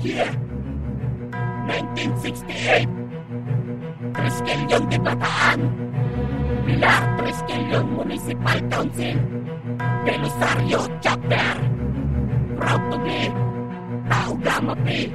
Year 1968, Triskelion de Bataan, Pilar Triskelion Municipal Council, Belisario Chapter, proud to be Tau Gamma Pi,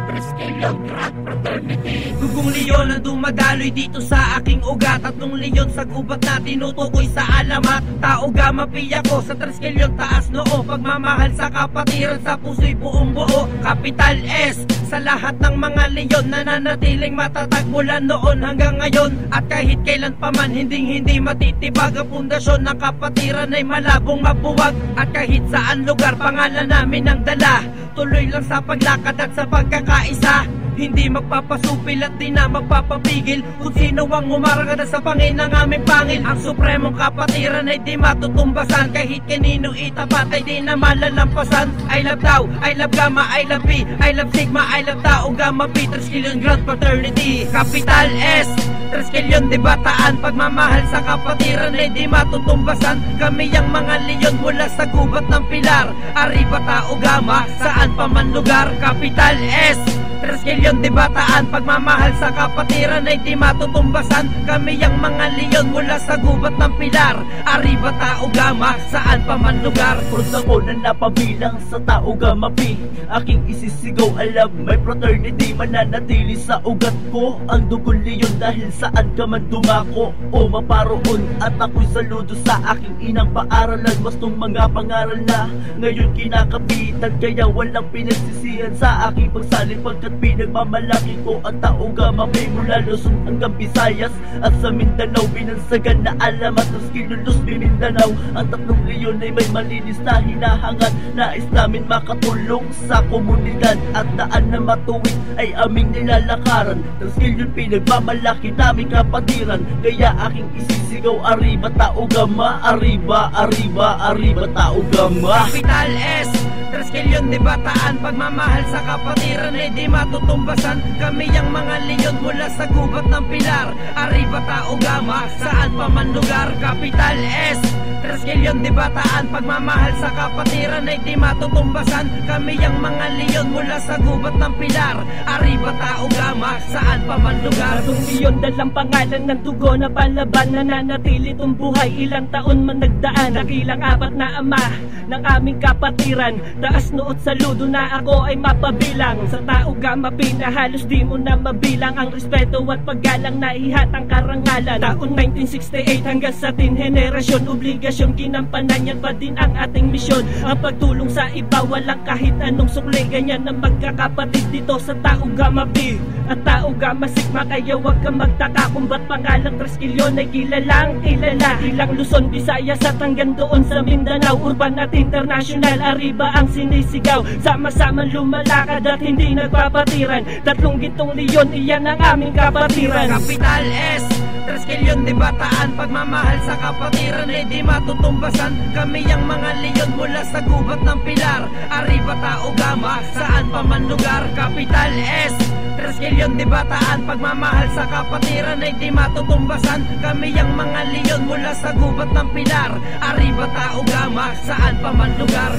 Triskelion Drag Fraternity. Gugong leon ang dumadaloy dito sa aking ugat. Tatlong leon sa gubat na tinutukoy sa alamat. Tau Gamma Pi ako sa Triskelion taas noo. Pagmamahal sa kapatiran sa puso'y buong buo. Capital S sa lahat ng mga leon na nanatiling matatag mula noon hanggang ngayon. At kahit kailan pa man hindi matitibag ang pundasyon ng kapatiran ay malabong mabuwag. At kahit saan lugar pangalan namin ang dala, tuloy lang sa paglakad at sa pagkakaisa. Hindi magpapasupil at di na magpapapigil kung sino ang umarangad sa pangin ng aming pangil. Ang supremong kapatiran ay di matutumbasan, kahit kanino itapat ay di na malalampasan. I love Tau, I love Gamma, I love Pi, I love Sigma, I love Tau Gamma Pi, Triskelion Grand Fraternity. Capital S, Triskelion de Bataan, pagmamahal sa kapatiran ay di matutumbasan. Kami ang mga leon mula sa gubat ng Pilar, Arriba Tau Gamma, saan pa man lugar. Capital S, Triskelion de Bataan, pagmamahal sa kapatiran ay di matutumbasan. Kami ang mga leon mula sa gubat ng Pilar, Arriba Tau Gamma, saan pa man lugar. Krus ako na napabilang sa Tau Gamma Pi, aking isisigaw, alam may fraternity mananatili sa ugat ko. Ang dugong leon dahil saan ka man dumako o maparoon. At ako'y saludo sa aking inang paaralan, wastong mga pangaral na ngayon kinakapitan. Kaya walang pinagsisihan sa aking pagsalin, pagkat pinagmamalaki ko ang Tau Gamma Pi mula Luzon hanggang Visayas at sa Mindanao. Binansagan na alamat ng Skilulos, Mindanao. Ang tatlong leon ay may malinis na hinahangad. Nais namin makatulong sa komunidad at daan na matuwid ay aming nilalakaran. Triskelion pinagmamalaki naming kapatiran, kaya aking isisigaw, Arriba Tau Gamma, Arriba, Arriba, Arriba Tau Gamma. Capital S, Triskelion de Bataan, pagmamahal sa kapatiran ay di matutumbasan. Kami ang mga leon mula sa gubat ng Pilar, Arriba Tau Gamma, saan pa man lugar. Capital S, Triskelion de Bataan, pagmamahal sa kapatiran ay di matutumbasan. Kami ang mga leon mula sa gubat ng Pilar, Arriba Tau Gamma, saan pa man lugar. Itong leon dalang pangalan ng dugo na palaban, nananatili itong buhay ilang taon man nagdaan. Nakilang apat na ama ng aming kapatiran, taas noot saludo na ako ay mapabilang. Sa Tau Gamma Pi na halos di mo na mabilang, ang respeto at paggalang na ihatang karangalan. Taon 1968 hanggang sa 10 henerasyon, obligasyon ginampanan yan pa din ang ating misyon. Ang pagtulong sa iba, walang kahit anong sukli. Ganyan na magkakapatid dito sa Tau Gamma Pi at Tau Gamma Sigma. Kaya wag kang magtaka kung ba't pangalang Triskelion ay kilalang kilala. Ilang Luzon, Visayas at hanggang doon sa Mindanao, urban at international, Arriba ang sinisigaw. Sama-sama lumalakad at hindi nagpapatiran. Tatlong gintong leon, iyan ang aming kapatiran. Capital S, Triskelion de Bataan, pagmamahal sa kapatiran ay di matutumbasan. Kami ang mga leon mula sa gubat ng Pilar, Arriba Tau Gamma, saan pa man lugar. Capital S, Triskelion de Bataan, pagmamahal sa kapatiran ay di matutumbasan. Kami ang mga leon mula sa gubat ng Pilar, Arriba Tau Gamma, saan pa man lugar.